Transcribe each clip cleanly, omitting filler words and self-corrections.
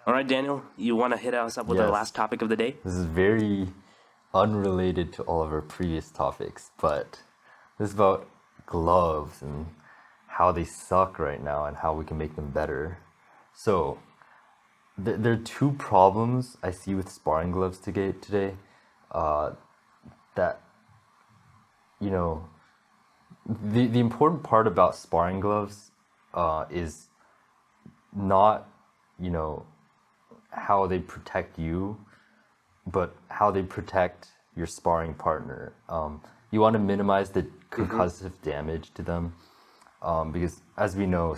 All right, Daniel, you want to hit us up with the Yes, last topic of the day? this is very unrelated to all of our previous topics, but this is about gloves and how they suck right now and how we can make them better. So, there are two problems I see with sparring gloves today. Uh, that, you know, the important part about sparring gloves is not, you know, how they protect you, but how they protect your sparring partner. You want to minimize the Mm-hmm. concussive damage to them because, as we know,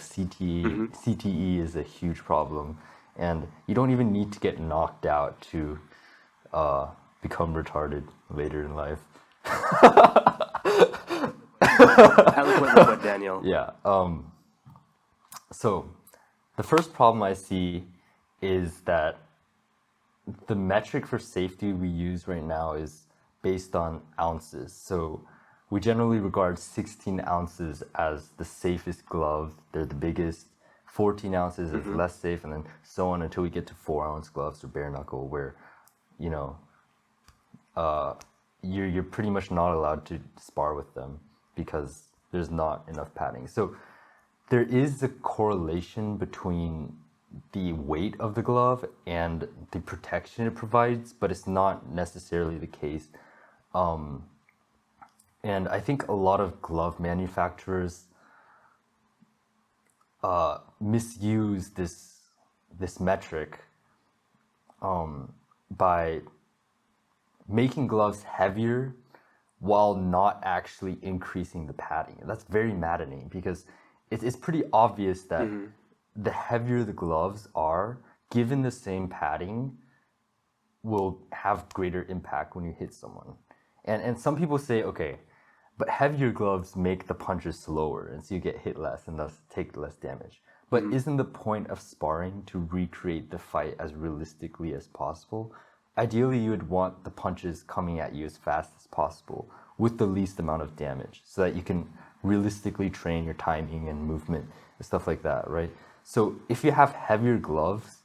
Mm-hmm. CTE is a huge problem, and you don't even need to get knocked out to become retarded later in life. Eloquently put, Daniel. Yeah. So the first problem I see is that the metric for safety we use right now is based on ounces. So we generally regard 16 ounces as the safest glove. They're the biggest. 14 ounces is Mm-hmm. less safe, and then so on until we get to 4-ounce gloves or bare knuckle, where you know you're pretty much not allowed to spar with them because there's not enough padding. So there is a correlation between the weight of the glove and the protection it provides, but it's not necessarily the case. And I think a lot of glove manufacturers misuse this metric by making gloves heavier while not actually increasing the padding. That's very maddening because it's pretty obvious that Mm-hmm. the heavier the gloves are, given the same padding, will have greater impact when you hit someone. And some people say, okay, but heavier gloves make the punches slower, and so you get hit less and thus take less damage. But Mm-hmm. isn't the point of sparring to recreate the fight as realistically as possible? Ideally, you would want the punches coming at you as fast as possible with the least amount of damage so that you can realistically train your timing and movement and stuff like that, right? So if you have heavier gloves,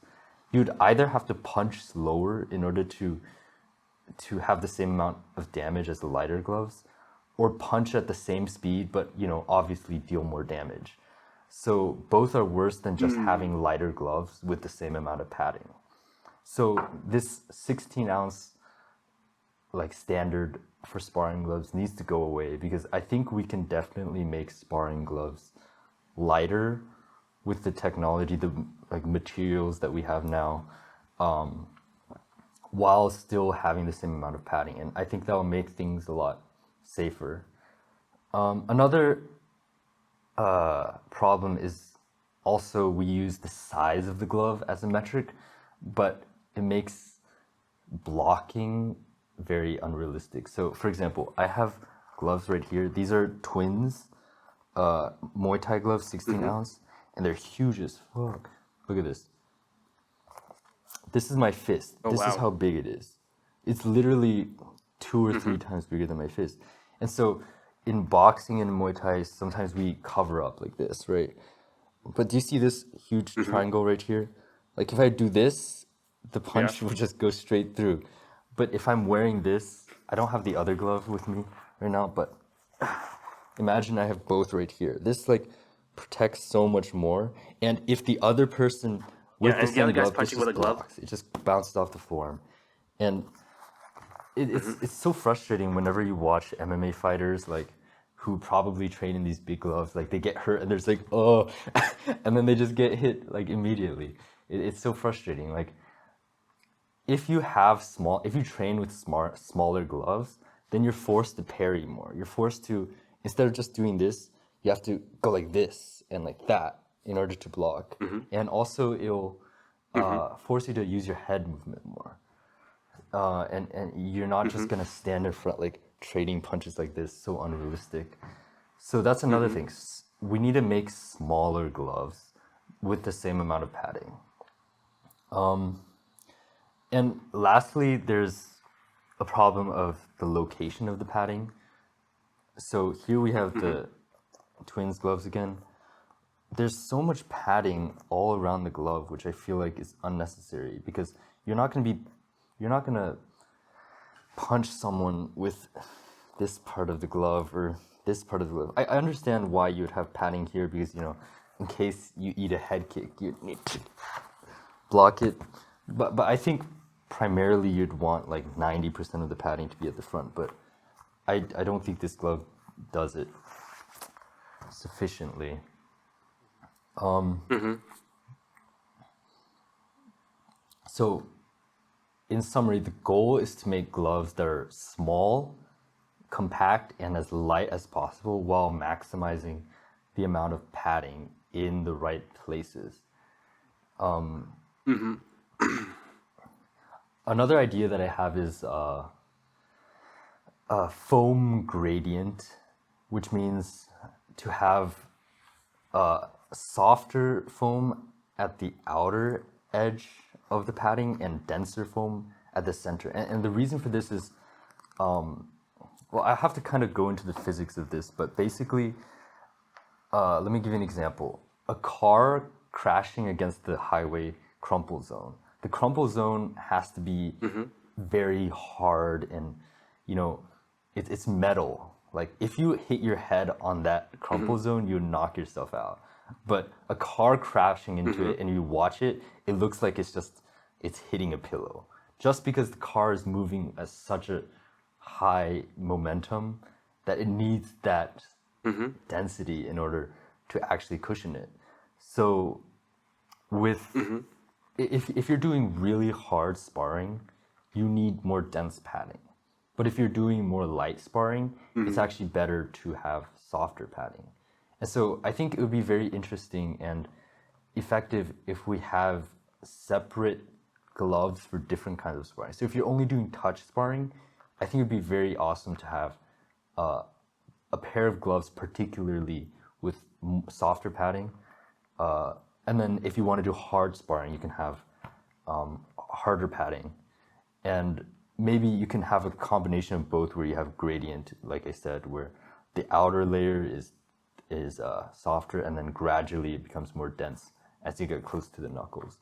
you'd either have to punch slower in order to have the same amount of damage as the lighter gloves, or punch at the same speed, but obviously deal more damage. So both are worse than just Mm. having lighter gloves with the same amount of padding. So this 16-ounce like standard for sparring gloves needs to go away because I think we can definitely make sparring gloves lighter with the technology, the like materials that we have now, while still having the same amount of padding. And I think that will make things a lot safer. Another problem is also we use the size of the glove as a metric, but it makes blocking very unrealistic. So, for example, I have gloves right here. These are twins, Muay Thai gloves, 16 Mm-hmm. ounce, and they're huge as fuck. Look at this. This is my fist. Oh, This is wow. how big it is. It's literally two or Mm-hmm. three times bigger than my fist. And so in boxing and Muay Thai, sometimes we cover up like this, right? But do you see this huge Mm-hmm. triangle right here? Like if I do this, the Yeah. punch will just go straight through. But if I'm wearing this, I don't have the other glove with me right now, but imagine I have both right here. This like protects so much more. And if the other person Yeah, with the and the other same guy's glove, this punching with a just glove. blocks. It just bounces off the forearm. And Mm-hmm. it's so frustrating whenever you watch MMA fighters like who probably train in these big gloves. Like they get hurt and there's like, oh, and then they just get hit like immediately. It's so frustrating. Like if you train with smaller gloves, then you're forced to parry more. You're forced to, instead of just doing this, you have to go like this and like that in order to block. Mm-hmm. And also it'll Mm-hmm. force you to use your head movement more. And you're not Mm-hmm. just gonna stand in front like trading punches like this, so unrealistic. So that's another Mm-hmm. thing. We need to make smaller gloves with the same amount of padding. And lastly, there's a problem of the location of the padding. So here we have Mm-hmm. the twins gloves again. there's so much padding all around the glove, which I feel like is unnecessary because you're not gonna punch someone with this part of the glove or this part of the glove. I understand why you'd have padding here because, in case you eat a head kick, you need to block it. But I think primarily you'd want like 90% of the padding to be at the front, but I don't think this glove does it sufficiently. So, in summary, the goal is to make gloves that are small, compact, and as light as possible while maximizing the amount of padding in the right places. Another idea that I have is a foam gradient, which means to have softer foam at the outer edge of the padding and denser foam at the center. And the reason for this is, well, I have to kind of go into the physics of this, but basically, let me give you an example. A car crashing against the highway crumple zone. The crumple zone has to be very hard and, it's metal. Like if you hit your head on that crumple zone, you knock yourself out. But a car crashing into it and you watch it, it looks like it's hitting a pillow. Just because the car is moving at such a high momentum that it needs that density in order to actually cushion it. So with if you're doing really hard sparring, you need more dense padding. But if you're doing more light sparring, it's actually better to have softer padding. And so I think it would be very interesting and effective if we have separate gloves for different kinds of sparring. So if you're only doing touch sparring, I think it would be very awesome to have a pair of gloves particularly with softer padding. And then if you want to do hard sparring, you can have harder padding. And maybe you can have a combination of both where you have gradient, like I said, where the outer layer is softer and then gradually it becomes more dense as you get close to the knuckles.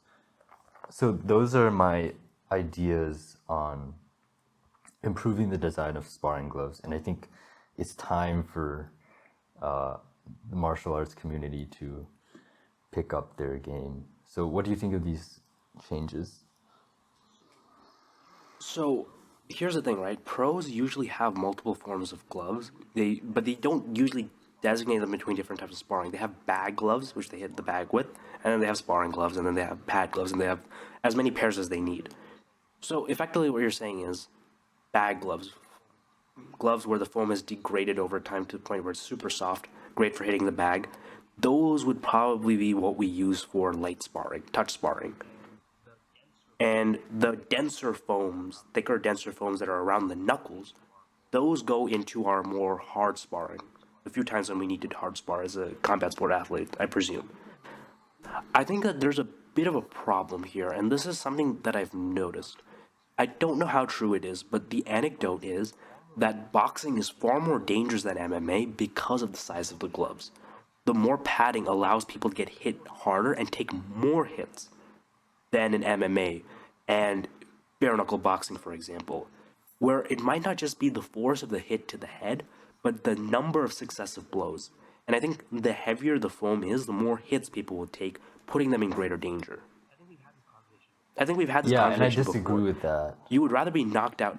So those are my ideas on improving the design of sparring gloves. And I think it's time for the martial arts community to pick up their game. So what do you think of these changes? So here's the thing, right? Pros usually have multiple forms of gloves. But they don't usually designate them between different types of sparring. They have bag gloves, which they hit the bag with, and then they have sparring gloves, and then they have pad gloves, and they have as many pairs as they need. So effectively what you're saying is bag gloves. Gloves where the foam is degraded over time to the point where it's super soft, great for hitting the bag. Those would probably be what we use for light sparring, touch sparring. And the denser foams, thicker, denser foams that are around the knuckles, those go into our more hard sparring. A few times when we need to hard spar as a combat sport athlete, I presume. I think that there's a bit of a problem here, and this is something that I've noticed. I don't know how true it is, but the anecdote is that boxing is far more dangerous than MMA because of the size of the gloves. The more padding allows people to get hit harder and take more hits than in MMA and bare knuckle boxing, for example, where it might not just be the force of the hit to the head, but the number of successive blows. And I think the heavier the foam is, the more hits people will take, putting them in greater danger. I think we've had this Yeah, and I conversation disagree before. with that. You would rather be knocked out.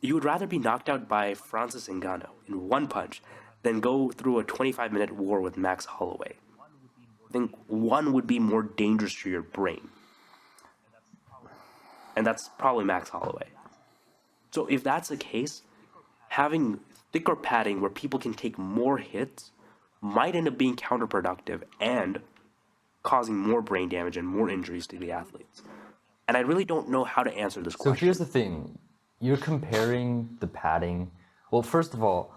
You would rather be knocked out by Francis Ngannou in one punch than go through a 25-minute war with Max Holloway. I think one would be more dangerous to your brain. And that's probably Max Holloway. So if that's the case, having thicker padding where people can take more hits might end up being counterproductive and causing more brain damage and more injuries to the athletes. And I really don't know how to answer this So question. here's the thing. You're comparing the padding. Well, first of all,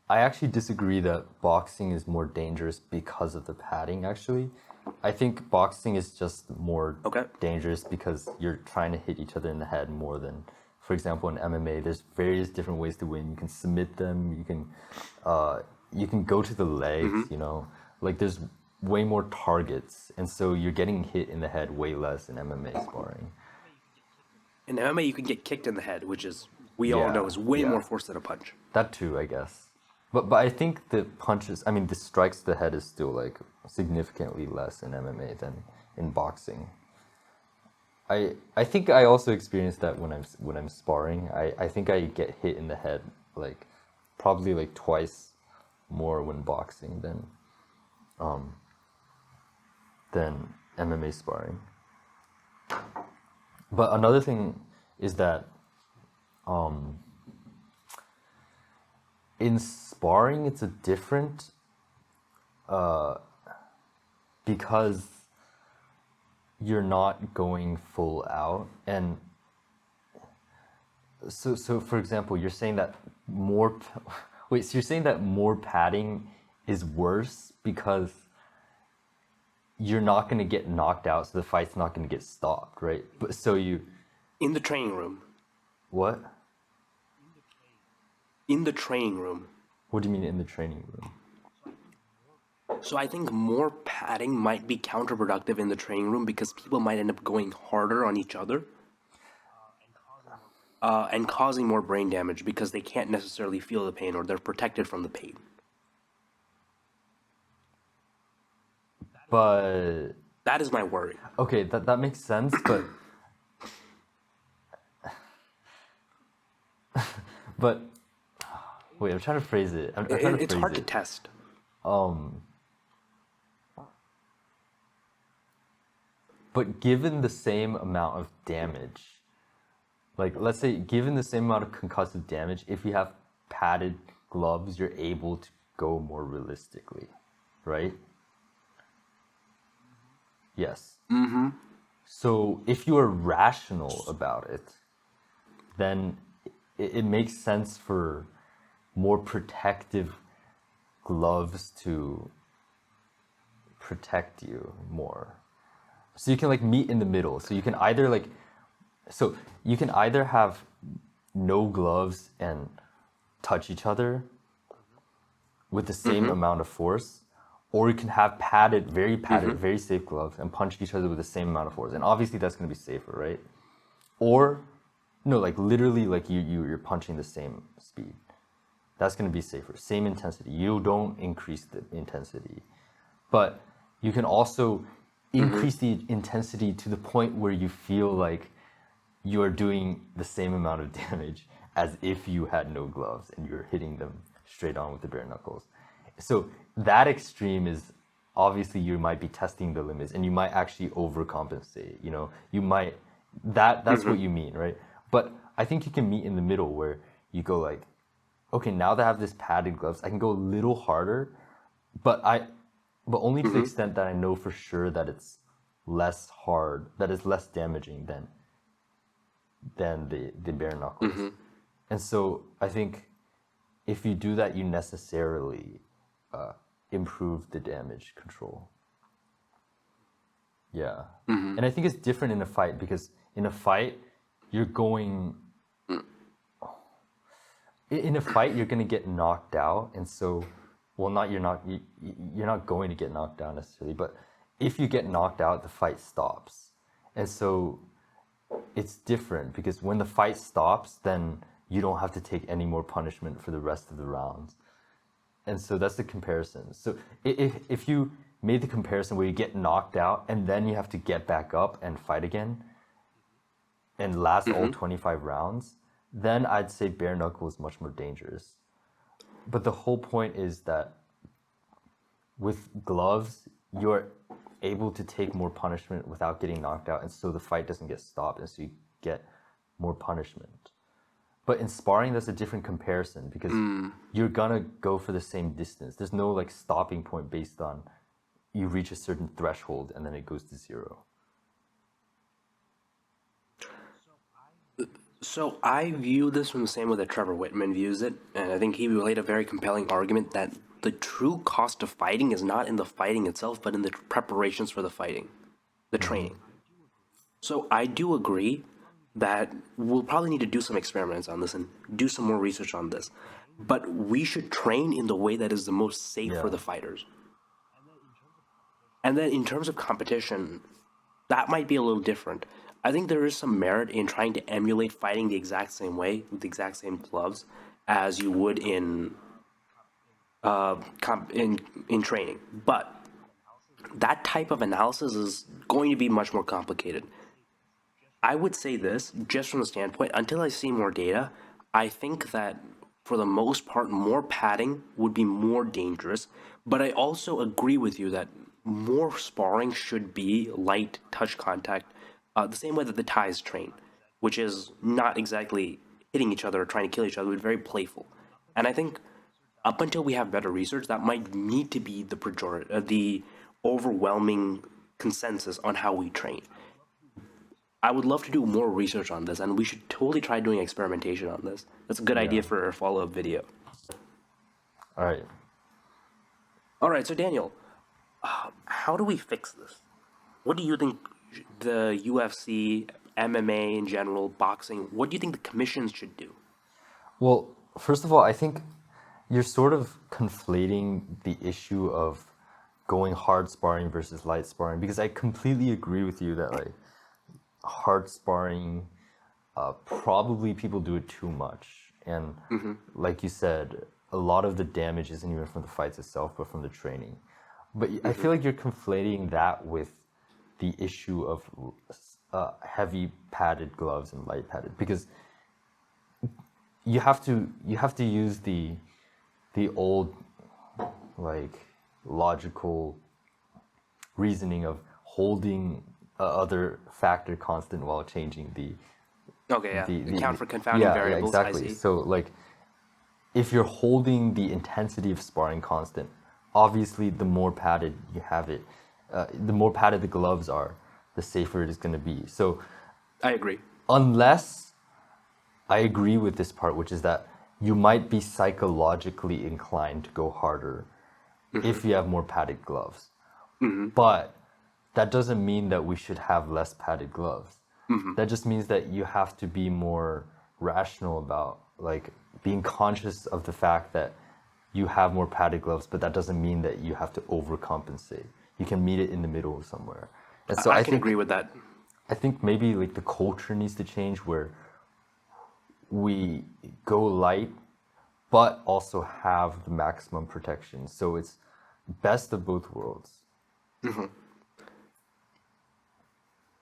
I actually disagree that boxing is more dangerous because of the padding, actually. I think boxing is just more dangerous because you're trying to hit each other in the head more than, for example, in MMA, there's various different ways to win. You can submit them, you can go to the legs, Like there's way more targets, and so you're getting hit in the head way less in MMA sparring. In MMA, you can get kicked in the head, which is we all know Yeah, is way more yeah, force than a punch. that too, I guess. But I think the punches, I mean, the strikes to the head is still like significantly less in MMA than in boxing. I think I also experienced that when I'm sparring. I think I get hit in the head like probably like twice more when boxing than MMA sparring. But another thing is that in sparring it's a different because you're not going full out. And so for example, you're saying that wait, so you're saying that more padding is worse because you're not going to get knocked out, so the fight's not going to get stopped, right? But so you In the training room. what? In the training room. What do you mean in the training room? So I think more padding might be counterproductive in the training room because people might end up going harder on each other and causing more brain damage because they can't necessarily feel the pain or they're protected from the pain. But That is my worry. okay, that makes sense, but but wait, I'm trying to phrase it. I'm trying to It's phrase hard to it. test. But given the same amount of damage, like let's say given the same amount of concussive damage, if you have padded gloves, you're able to go more realistically, right? Yes. So if you are rational about it, then it makes sense for more protective gloves to protect you more. So you can like meet in the middle. So you can either have no gloves and touch each other with the same amount of force, or you can have padded, very safe gloves and punch each other with the same amount of force. And obviously that's going to be safer, right? Or no, like literally like you're punching the same speed. That's going to be safer. Same intensity. You don't increase the intensity. But you can also increase the intensity to the point where you feel like you're doing the same amount of damage as if you had no gloves and you're hitting them straight on with the bare knuckles. So that extreme is obviously you might be testing the limits and you might actually overcompensate. You know, you might that's what you mean, right? But I think you can meet in the middle where you go like, okay, now that I have this padded gloves, I can go a little harder, but only to the extent that I know for sure that it's less hard, that it's less damaging than the bare knuckles. And so I think if you do that, you necessarily improve the damage control. Yeah. And I think it's different in a fight because in a fight, you're going to get knocked out, and so you're not going to get knocked out necessarily, but if you get knocked out, the fight stops. And so it's different because when the fight stops, then you don't have to take any more punishment for the rest of the rounds. And so that's the comparison. So if you made the comparison where you get knocked out and then you have to get back up and fight again and last all 25 rounds, then I'd say bare knuckle is much more dangerous. But the whole point is that with gloves, you're able to take more punishment without getting knocked out, and so the fight doesn't get stopped, and so you get more punishment. But in sparring, that's a different comparison because you're gonna go for the same distance. There's no like stopping point based on you reach a certain threshold and then it goes to zero. So I view this from the same way that Trevor Whitman views it, and I think he laid a very compelling argument that the true cost of fighting is not in the fighting itself, but in the preparations for the fighting, the training. So I do agree that we'll probably need to do some experiments on this and do some more research on this. But we should train in the way that is the most safe for Yeah. the fighters. And then in terms of competition, that might be a little different. I think there is some merit in trying to emulate fighting the exact same way with the exact same gloves as you would in in training. But that type of analysis is going to be much more complicated. I would say this just from the standpoint, until I see more data, I think that for the most part, more padding would be more dangerous. But I also agree with you that more sparring should be light touch contact, the same way that the Thais train, which is not exactly hitting each other or trying to kill each other, but very playful. And I think up until we have better research, that might need to be the overwhelming consensus on how we train. I would love to do more research on this, and we should totally try doing experimentation on this. That's a good idea Yeah. for a follow-up video. All right. All right, so Daniel, how do we fix this? What do you think the UFC, MMA in general, boxing, what do you think the commissions should do? Well, first of all, I think you're sort of conflating the issue of going hard sparring versus light sparring because I completely agree with you that like hard sparring, probably people do it too much. And like you said, a lot of the damage isn't even from the fights itself, but from the training. But I feel like you're conflating that with the issue of heavy padded gloves and light padded because you have to use the old like logical reasoning of holding other factor constant while changing Okay, yeah. the Account for confounding yeah, variables, I exactly. see. So like if you're holding the intensity of sparring constant, obviously the more padded you have it, the more padded the gloves are, the safer it is going to be. So I agree. unless I agree with this part, which is that you might be psychologically inclined to go harder if you have more padded gloves. But that doesn't mean that we should have less padded gloves. That just means that you have to be more rational about like being conscious of the fact that you have more padded gloves, but that doesn't mean that you have to overcompensate. You can meet it in the middle somewhere. And so I I can think agree with that. I think maybe like the culture needs to change where we go light but also have the maximum protection. So it's best of both worlds.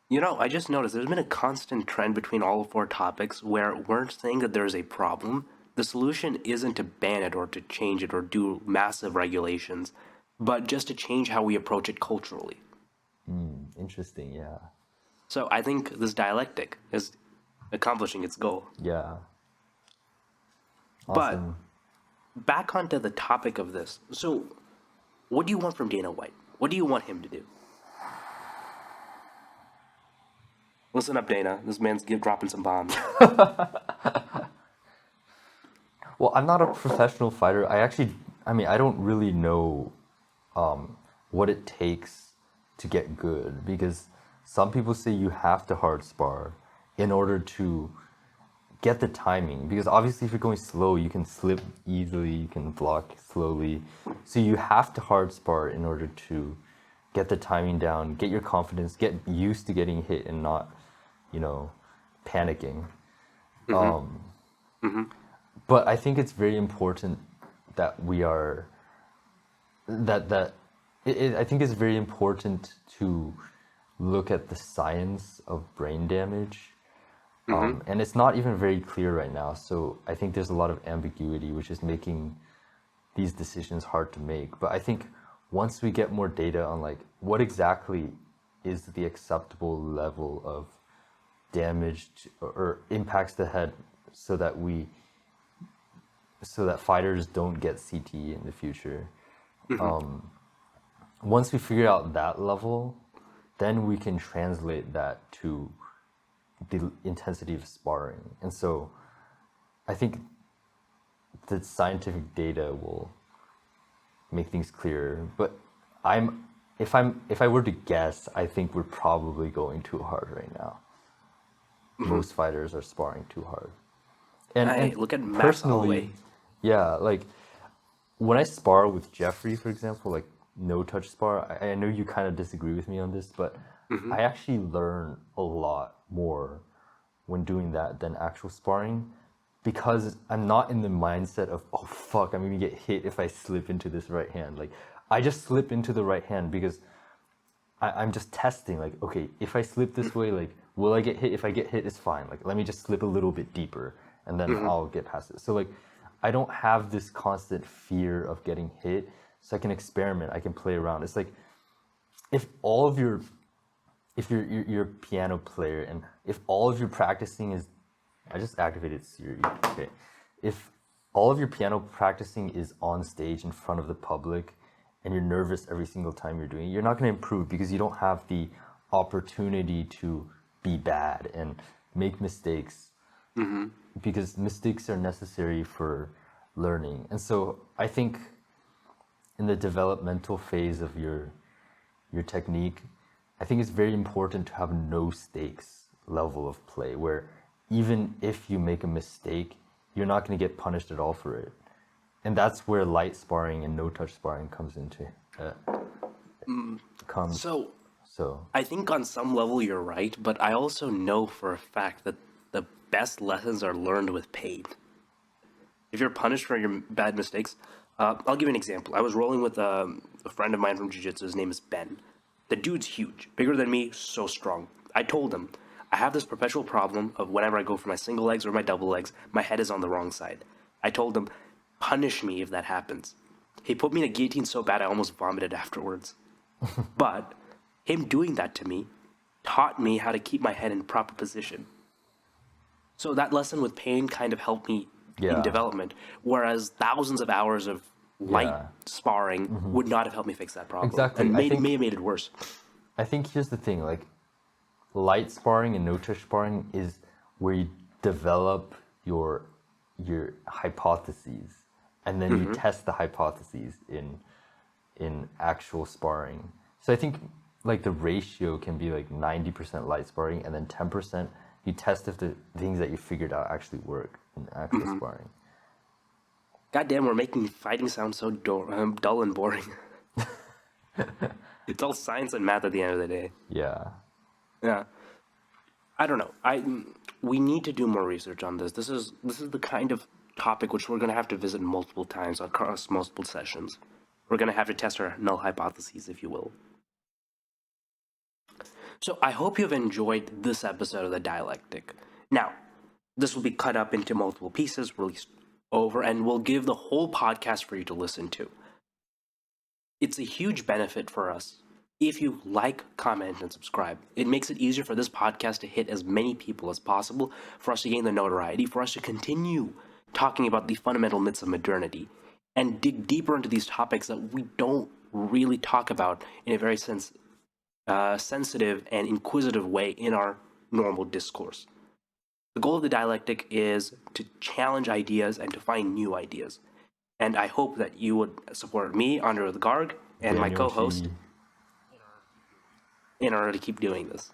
You know, I just noticed there's been a constant trend between all four topics where we're saying that there's a problem. The solution isn't to ban it or to change it or do massive regulations, but just to change how we approach it culturally. Interesting, yeah. So I think this dialectic is accomplishing its goal. Yeah. But Awesome. back onto the topic of this. So, what do you want from Dana White? What do you want him to do? Listen up, Dana. This man's dropping some bombs. Well, I'm not a professional fighter. I mean, I don't really know what it takes to get good because some people say you have to hard spar in order to get the timing because obviously if you're going slow you can slip easily, you can block slowly, so you have to hard spar in order to get the timing down, get your confidence, get used to getting hit and not panicking. But I think it's very important that we are that I think it's very important to look at the science of brain damage. And it's not even very clear right now. So I think there's a lot of ambiguity, which is making these decisions hard to make. But I think once we get more data on like what exactly is the acceptable level of damage or impacts the head so that fighters don't get CTE in the future. Once we figure out that level, then we can translate that to the intensity of sparring. And so I think the scientific data will make things clearer. But if I were to guess, I think we're probably going too hard right now. Most fighters are sparring too hard. Hey, And look at Max personally, Holloway. yeah, like when I spar with Jeffrey, for example, like no touch spar, I know you kind of disagree with me on this, but I actually learn a lot more when doing that than actual sparring because I'm not in the mindset of, oh fuck, I'm gonna get hit if I slip into this right hand. Like, I just slip into the right hand because I'm just testing, like, okay, if I slip this way, like, will I get hit? If I get hit, it's fine. Like, let me just slip a little bit deeper and then I'll get past it. So, like, I don't have this constant fear of getting hit. So I can experiment, I can play around. It's like, if all of your, if you're a piano player and if all of your practicing is, I just activated Siri, okay. If all of your piano practicing is on stage in front of the public and you're nervous every single time you're doing it, you're not going to improve because you don't have the opportunity to be bad and make mistakes because mistakes are necessary for learning. And so I think in the developmental phase of your technique, I think it's very important to have no stakes level of play where even if you make a mistake, you're not going to get punished at all for it. And that's where light sparring and no touch sparring comes into comes. So I think on some level you're right, but I also know for a fact that the best lessons are learned with pain. If you're punished for your bad mistakes, I'll give you an example. I was rolling with a friend of mine from jiu-jitsu. His name is Ben. The dude's huge, bigger than me, so strong. I told him, I have this perpetual problem of whenever I go for my single legs or my double legs, my head is on the wrong side. I told him, punish me if that happens. He put me in a guillotine so bad I almost vomited afterwards. But him doing that to me taught me how to keep my head in proper position. So that lesson with pain kind of helped me in yeah, development, whereas thousands of hours of light yeah, sparring would not have helped me fix that problem, exactly. and I think may have made it worse. here's the thing, like light sparring and no touch sparring is where you develop your hypotheses and then you test the hypotheses in actual sparring. So I think like the ratio can be like 90% light sparring and then 10% you test if the things that you figured out actually work in actual sparring. Goddamn, we're making fighting sound so dull and boring. It's all science and math at the end of the day. Yeah. Yeah. I don't know. We need to do more research on this. This is the kind of topic which we're going to have to visit multiple times across multiple sessions. We're going to have to test our null hypotheses, if you will. So I hope you've enjoyed this episode of The Dialectic. Now, this will be cut up into multiple pieces, released over, and we'll give the whole podcast for you to listen to. It's a huge benefit for us if you like, comment, and subscribe. It makes it easier for this podcast to hit as many people as possible, for us to gain the notoriety, for us to continue talking about the fundamental myths of modernity, and dig deeper into these topics that we don't really talk about in a very sensitive and inquisitive way in our normal discourse. The goal of The Dialectic is to challenge ideas and to find new ideas. And I hope that you would support me, Anirudh Garg, and my Daniel co-host G. in order to keep doing this.